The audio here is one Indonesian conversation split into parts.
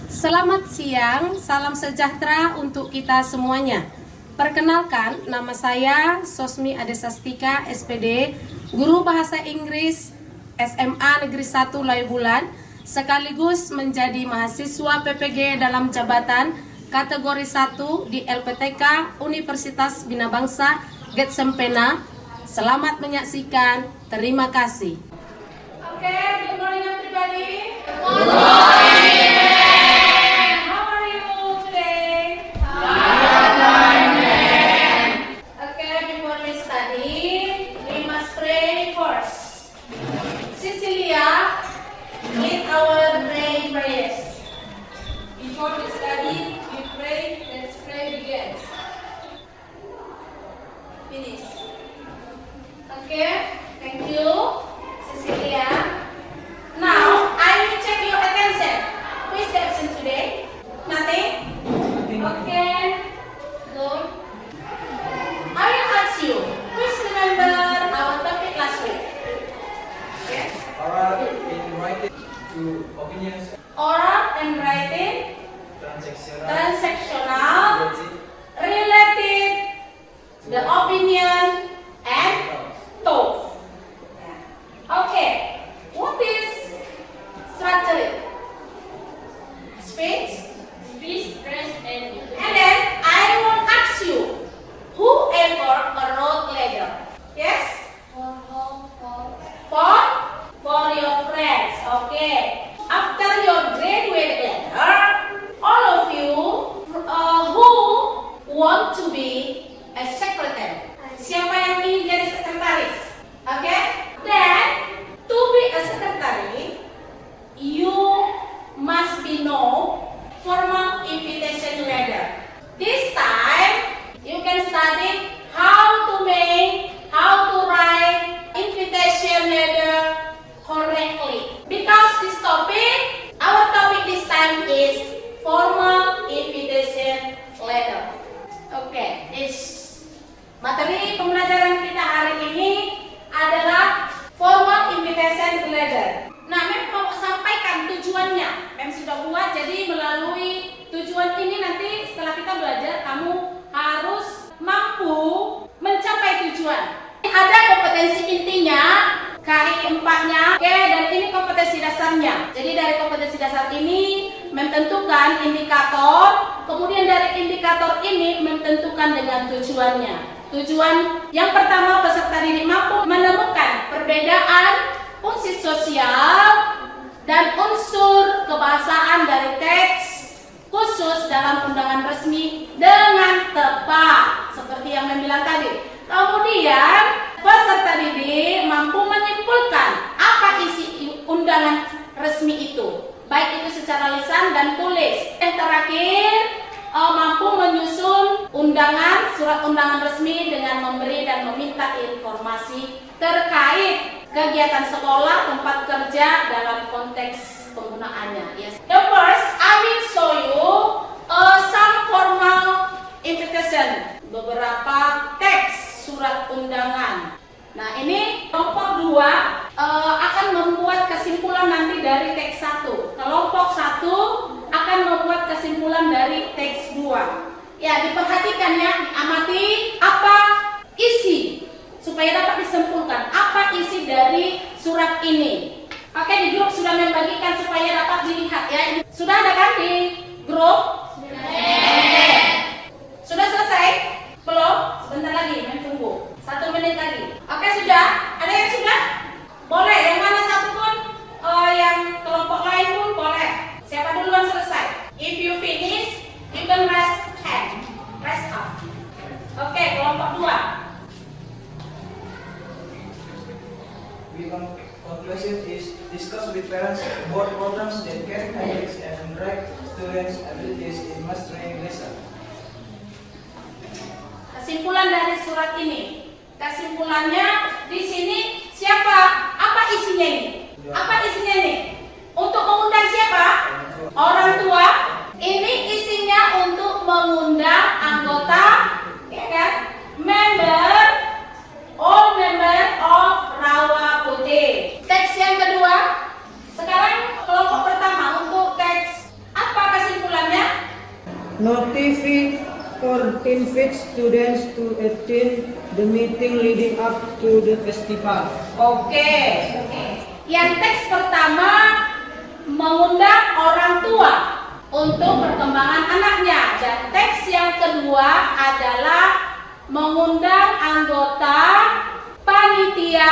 Selamat siang, salam sejahtera untuk kita semuanya. Perkenalkan, nama saya Sosmi Adesastika, SPD, Guru Bahasa Inggris SMA Negeri 1 Layubulan, sekaligus menjadi mahasiswa PPG dalam jabatan kategori 1 di LPTK Universitas Bina Bangsa, Getsempena. Selamat menyaksikan, terima kasih. Oke, good morning everybody. Good morning. Before we study, we pray. Let's pray begin. Finish. Okay, thank you, Cecilia. Now, I will check your attention. Who is the absent today? Nothing? Okay, good. I will ask you, please remember our topic last week. Yes? Oral in writing to opinions. Oral and writing. Transactional, related, the opinion, and talk. Okay, what is structure? Speech, and then I will ask you, whoever wrote letter? Yes? For your friends. Okay. After your graduate letter, all of you who want to be a secretary. Siapa yang ingin jadi sekretaris? Okay? Then, to be a secretary, you must be know formal invitation letter. This time, you can study how to write invitation letter correctly. Because this topic, our topic this time is formal invitation letter. Oke, materi pembelajaran kita hari ini adalah formal invitation letter. Nah, Mem mau sampaikan tujuannya. Mem sudah buat, jadi melalui tujuan ini nanti setelah kita belajar, kamu harus mampu mencapai tujuan. Ada kompetensi intinya, KI4-nya, oke, dan ini kompetensi dasarnya. Jadi dari kompetensi dasar ini menentukan indikator, kemudian dari indikator ini menentukan dengan tujuannya. Tujuan yang pertama, peserta didik mampu menemukan perbedaan fungsi sosial dan unsur kebahasaan dari teks khusus dalam undangan resmi dengan tepat, seperti yang membilang tadi. Kemudian peserta didik mampu menyimpulkan apa isi undangan resmi itu, baik itu secara lisan dan tulis. Yang terakhir, mampu menyusun surat undangan resmi dengan memberi dan meminta informasi terkait kegiatan sekolah, tempat kerja dalam konteks penggunaannya. Yes. The first, I will show you some formal invitation, beberapa teks surat undangan. Nah, ini kelompok 2 akan membuat kesimpulan nanti dari teks 1. Kelompok 1 akan membuat kesimpulan dari teks 2. Ya, diperhatikan ya, diamati apa isi supaya dapat disimpulkan apa isi dari surat ini. Oke, di grup sudah membagikan supaya dapat dilihat ya. Sudah ada kan di grup? Oke. Sudah selesai? Belum? Sebentar lagi, tunggu 1 menit lagi. Oke, sudah? Ada yang sudah? Boleh, yang mana satu pun, yang kelompok lain pun boleh. Siapa duluan selesai? If you finish, you can rest hand, rest up. Oke, kelompok 2. Conclusion is discuss with parents about programs that can enhance and direct students' abilities in mastering lesson. Kesimpulan dari surat ini. Kesimpulannya di sini siapa? Apa isinya ini? Apa isinya ini? Untuk mengundang siapa? Orang tua. Ini isinya untuk mengundang anggota, ya kan? All member of Rawa Putih. Teks yang kedua. Sekarang kelompok pertama untuk teks apa notify or invite students to attend the meeting leading up to the festival. Oke. Yang teks pertama mengundang orang tua untuk perkembangan anaknya, dan teks yang kedua adalah mengundang anggota panitia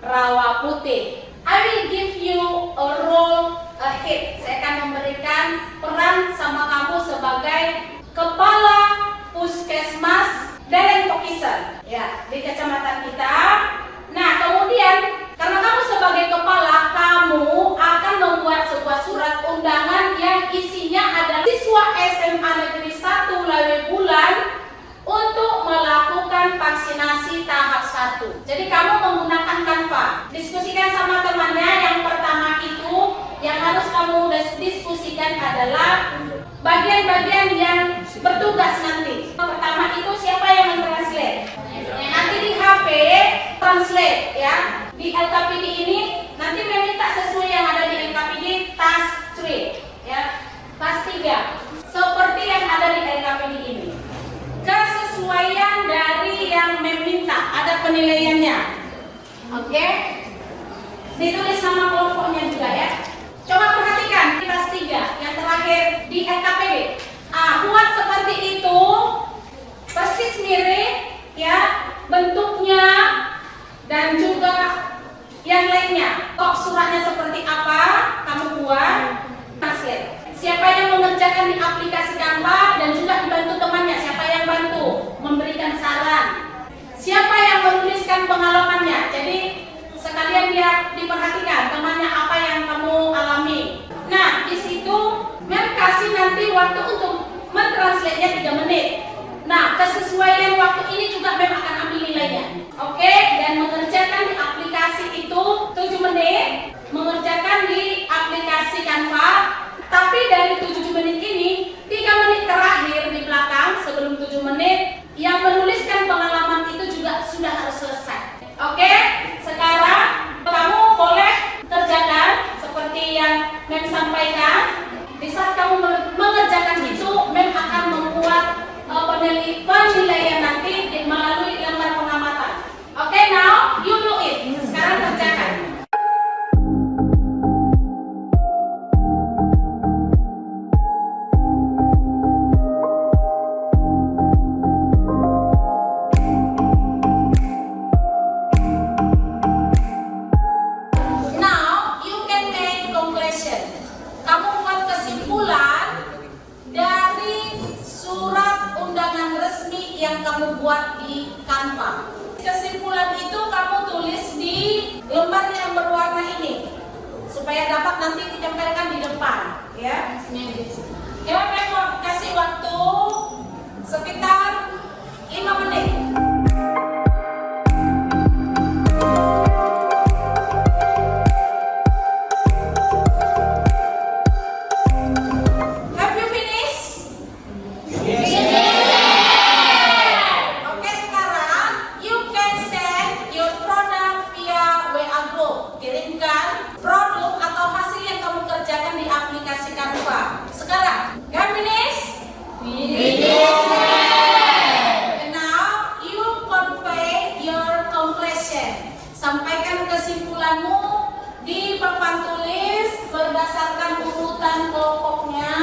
Rawa Putih. I will give you a role ahead. Saya akan memberikan peran sama kamu sebagai kepala puskesmas Deren Tokisen ya di kecamatan kita. Nah, kemudian karena kamu sebagai kepala, kamu akan membuat sebuah surat undangan yang isinya adalah siswa SMA Negeri 1 Lawebulan untuk melakukan vaksinasi tahap 1. Jadi kamu menggunakan Canva. Diskusikan sama temannya. Yang pertama itu yang harus kamu diskusikan adalah bagian-bagian yang bertugas nanti. Yang pertama itu siapa yang mentranslate? Nanti di HP translate ya. Di LKPD ini nanti meminta sesuai yang ada di LKPD task 3 ya. Task 3 seperti yang ada di LKPD ini. Kesesuaian dari yang meminta, ada penilaiannya. Oke? Ditulis nama kelompoknya juga ya. Coba perhatikan di task 3 yang terakhir di LKPD. Buat seperti itu, persis mirip ya bentuknya dan juga yang lainnya. Kok suratnya seperti apa kamu buat? Translate. Siapa yang mengerjakan di aplikasi Canva dan juga dibantu temannya? Siapa yang bantu memberikan saran? Siapa yang menuliskan pengalamannya? Jadi sekalian dia diperhatikan temannya apa yang kamu alami. Nah, di situ Mem kasih nanti waktu untuk mentranslate-nya 3 menit. Nah, kesesuaian waktu ini juga Mem akan ambil nilainya. Oke, dan mengerjakan di aplikasi itu 7 menit, mengerjakan di aplikasi Canva. Tapi dari 7 menit ini, 3 menit terakhir di belakang sebelum 7 menit, yang menuliskan pengalaman itu juga sudah harus selesai. Oke, sekarang kamu boleh kerjakan seperti yang Mem sampaikan. Di saat kamu mengerjakan itu, Mem akan membuat penilaian nanti melalui lembar pengamatan. Oke, now you do it. Sekarang kerjakan. Now you can make conclusion. Kamu buat kesimpulan dari surat undangan resmi yang kamu buat di Canva. Kesimpulan itu kamu tulis di lembar yang berwarna ini supaya dapat nanti ditempelkan di depan ya. Ya, Mem kasih waktu sekitar 5 menit. Have you finished? Oke, sekarang you can send your product via WA group. Kirimkan produk atau hasil yang kamu kerjakan di aplikasi Canva. Sekarang, have finished? And now you convey your conclusion. Sampaikan kesimpulanmu di papan tulis berdasarkan urutan kelompoknya.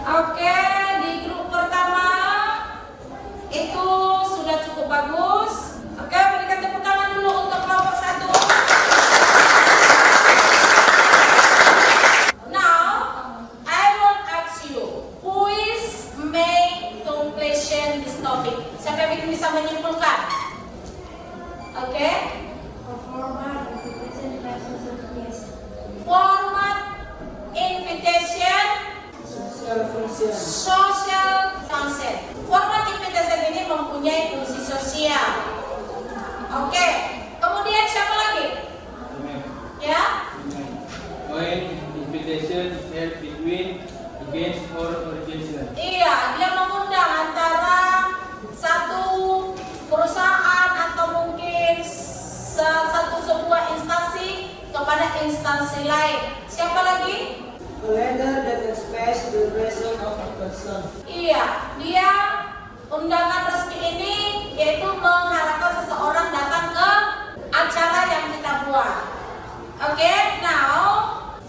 Oke, di grup pertama itu sudah cukup bagus. Oke, berikan tepuk tangan dulu untuk kelompok 1. Now, I will ask you, who is make conclusion this topic? Siapa yang bisa menyimpulkan? Oke. Format invitation social consent. Format invitation ini mempunyai fungsi sosial. Oke. Kemudian siapa lagi? Ya? When invitation held between against or organization. Iya, dia mengundang antara satu perusahaan atau mungkin satu sebuah instansi kepada instansi lain. Siapa lagi? A letter that expresses the presence of a person. Iya, dia undangan resmi ini yaitu mengharapkan seseorang datang ke acara yang kita buat. Oke, now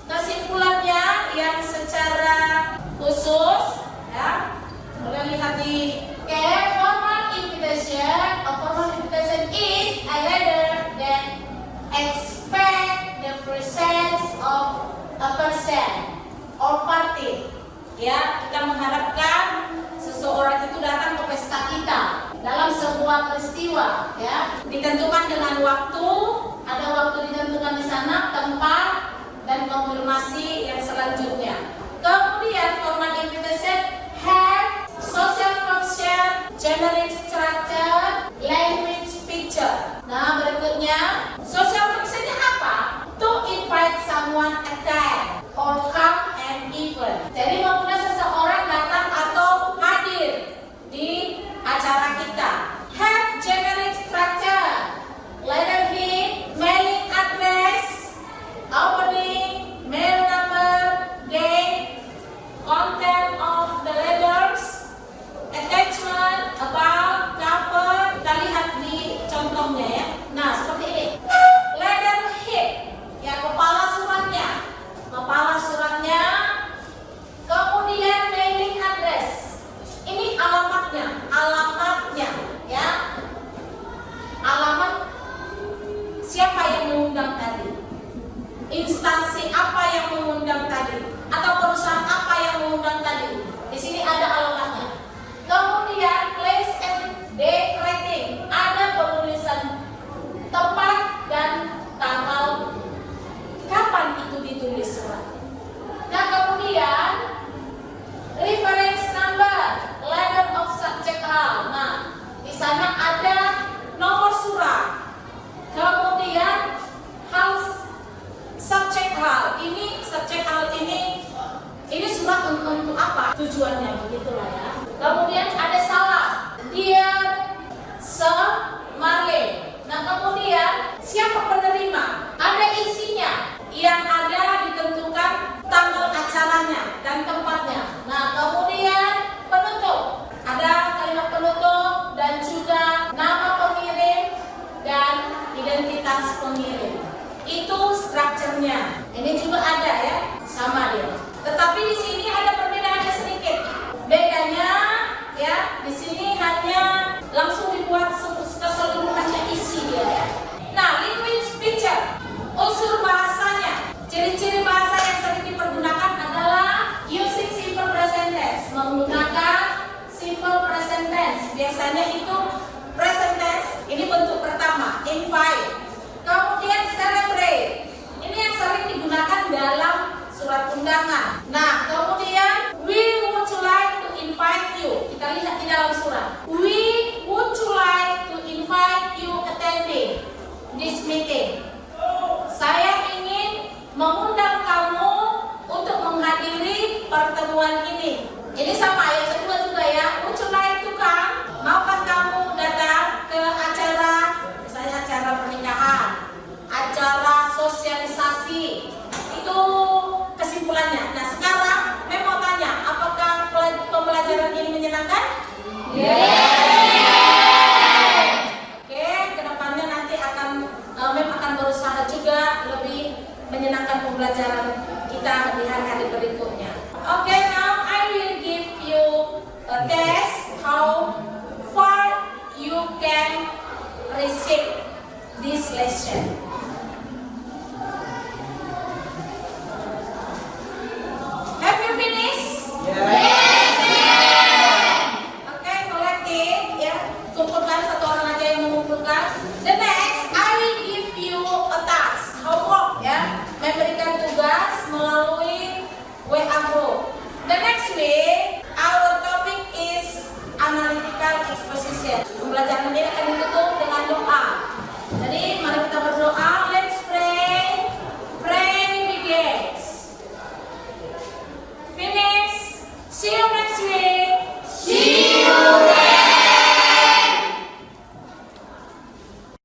kesimpulannya yang secara khusus ya, boleh lihat di formal invitation. A formal invitation is a letter that expect the presence of a person or party. Ya, kita mengharapkan seseorang itu datang ke pesta kita dalam sebuah peristiwa, ya, ditentukan dengan waktu, ada waktu ditentukan di sana, tempat, dan konfirmasi yang selanjutnya. Kemudian formal invitation have social function, generic structure, language picture. Nah, berikutnya social functionnya apa? To invite someone attend or come and event. Jadi mengundang seseorang datang atau hadir di acara kita. Have generic structure, letterhead, mailing address, opening, mail number, date, content of the letters, attachment, about, cover. Kita lihat di contohnya ya. Nah, seperti ini. Letterhead, ya, kepala suratnya. Kemudian mailing address. Ini alamatnya, ya. Alamat siapa yang mengundang tadi? Instansi apa yang mengundang tadi? Atau perusahaan apa yang mengundang tadi? Di sini ada alamatnya. Kemudian place and date rating. Ada penulisan tempat dan tanggal kapan itu ditulis surat. Nah, kemudian reference number, letter of subject hal. Nah, di sana ada nomor surat. Kemudian hal subject hal. Ini subject hal ini surat untuk apa? Tujuannya begitulah ya. Kemudian ada salam. Dear Sir Marley. Nah, kemudian siapa penerima? Ada isinya. Yang ada ditentukan tanggal acaranya dan tempatnya. Nah, kemudian penutup. Ada kalimat penutup dan juga nama pengirim dan identitas pengirim. Itu strukturnya. Ini juga ada ya, sama dia. Tetapi di sini ada perbedaannya sedikit. Bedanya ya, di sini hanya langsung dibuat keseluruhannya isi dia ya. Nah, language picture, unsur bahasanya. Ciri-ciri bahasa yang sering dipergunakan adalah using simple present tense, menggunakan simple present tense. Biasanya itu present tense, ini bentuk pertama, invite. Kemudian celebrate. Ini yang sering digunakan dalam surat undangan. Nah, kemudian we would like to invite you. Kita lihat di dalam surat. We would like to invite you attending this meeting. Saya ingin mengundang kamu untuk menghadiri pertemuan ini. Ini sama ayat kedua juga ya. Would you like to come? Maukah kamu datang ke acara, misalnya acara pernikahan, acara sosialisasi? Itu kesimpulannya. Nah, sekarang Mem mau tanya, apakah pembelajaran ini menyenangkan? Oke, kedepannya nanti Mem akan berusaha juga lebih menyenangkan pembelajaran kita di hari-hari berikutnya. Oke, now I will give you a test how far you can receive this lesson.